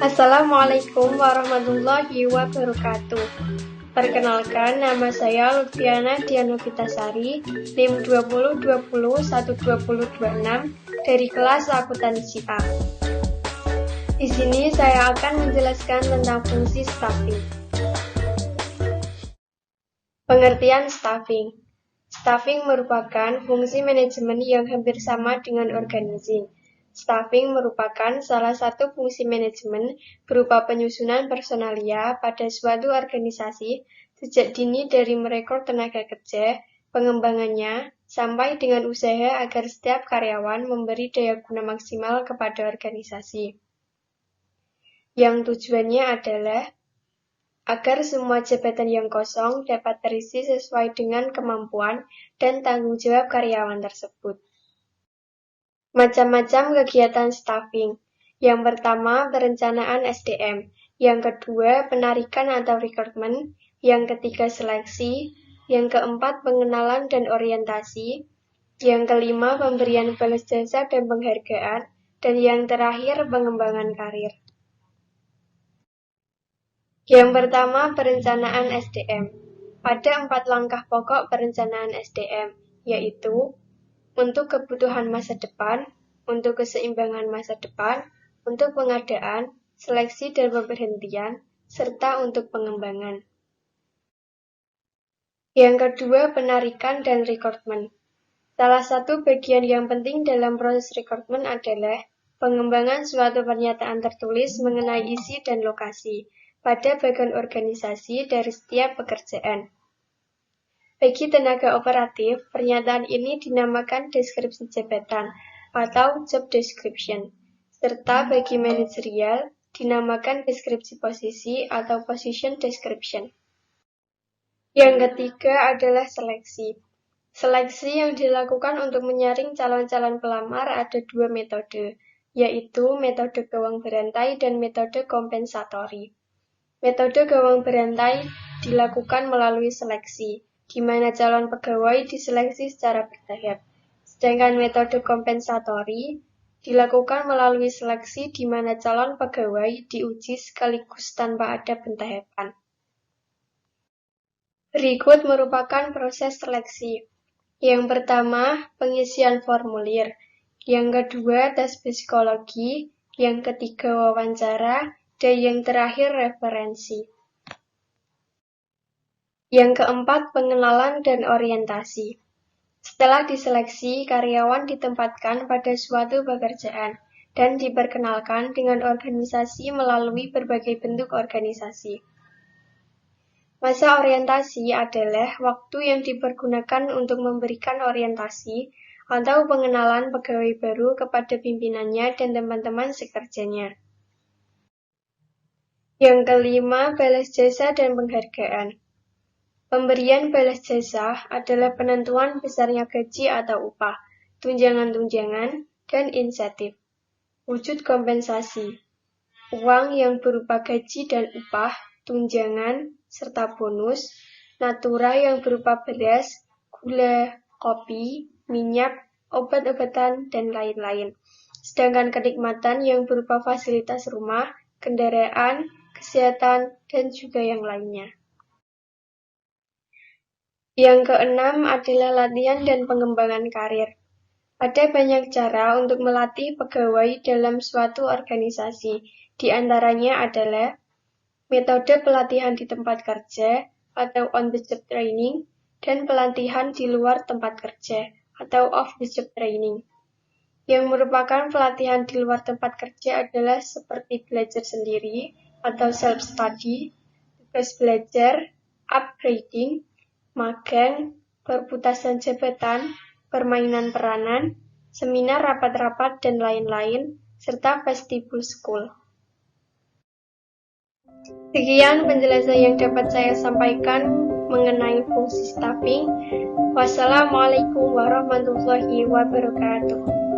Assalamualaikum warahmatullahi wabarakatuh. Perkenalkan, nama saya Lutfiana Dianovitasari, NIM 2020122026 dari kelas akuntansi A. Di sini saya akan menjelaskan tentang fungsi staffing. Pengertian staffing. Staffing merupakan fungsi manajemen yang hampir sama dengan organizing. Staffing merupakan salah satu fungsi manajemen berupa penyusunan personalia pada suatu organisasi sejak dini dari merekrut tenaga kerja, pengembangannya, sampai dengan usaha agar setiap karyawan memberi daya guna maksimal kepada organisasi. Yang tujuannya adalah agar semua jabatan yang kosong dapat terisi sesuai dengan kemampuan dan tanggung jawab karyawan tersebut. Macam-macam kegiatan staffing. Yang pertama, perencanaan SDM. Yang kedua, penarikan atau rekrutmen. Yang ketiga, seleksi. Yang keempat, pengenalan dan orientasi. Yang kelima, pemberian balas jasa dan penghargaan. Dan yang terakhir, pengembangan karir. Yang pertama, perencanaan SDM. Ada 4 langkah pokok perencanaan SDM, yaitu untuk kebutuhan masa depan, untuk keseimbangan masa depan, untuk pengadaan, seleksi dan pemberhentian, serta untuk pengembangan. Yang kedua, penarikan dan rekrutmen. Salah satu bagian yang penting dalam proses rekrutmen adalah pengembangan suatu pernyataan tertulis mengenai isi dan lokasi pada bagian organisasi dari setiap pekerjaan. Bagi tenaga operatif, pernyataan ini dinamakan deskripsi jabatan atau job description, serta bagi manajerial dinamakan deskripsi posisi atau position description. Yang ketiga adalah seleksi. Seleksi yang dilakukan untuk menyaring calon-calon pelamar ada 2 metode, yaitu metode gawang berantai dan metode kompensatori. Metode gawang berantai dilakukan melalui seleksi, di mana calon pegawai diseleksi secara bertahap. Sedangkan metode kompensatori dilakukan melalui seleksi di mana calon pegawai diuji sekaligus tanpa ada pentahapan. Berikut merupakan proses seleksi. Yang pertama, pengisian formulir. Yang kedua, tes psikologi. Yang ketiga, wawancara. Dan yang terakhir, referensi. Yang keempat, pengenalan dan orientasi. Setelah diseleksi, karyawan ditempatkan pada suatu pekerjaan dan diperkenalkan dengan organisasi melalui berbagai bentuk organisasi. Masa orientasi adalah waktu yang dipergunakan untuk memberikan orientasi atau pengenalan pegawai baru kepada pimpinannya dan teman-teman sekerjanya. Yang kelima, balas jasa dan penghargaan. Pemberian balas jasa adalah penentuan besarnya gaji atau upah, tunjangan-tunjangan, dan insentif. Wujud kompensasi. Uang yang berupa gaji dan upah, tunjangan, serta bonus. Natura yang berupa beras, gula, kopi, minyak, obat-obatan, dan lain-lain. Sedangkan kenikmatan yang berupa fasilitas rumah, kendaraan, kesehatan, dan juga yang lainnya. Yang keenam adalah latihan dan pengembangan karir. Ada banyak cara untuk melatih pegawai dalam suatu organisasi. Di antaranya adalah metode pelatihan di tempat kerja atau on-the-job training dan pelatihan di luar tempat kerja atau off-the-job training. Yang merupakan pelatihan di luar tempat kerja adalah seperti belajar sendiri atau self-study, tugas belajar, upgrading, magang, perputasan jabatan, permainan peranan, seminar rapat-rapat dan lain-lain, serta vestibul school. Sekian penjelasan yang dapat saya sampaikan mengenai fungsi staffing. Wassalamualaikum warahmatullahi wabarakatuh.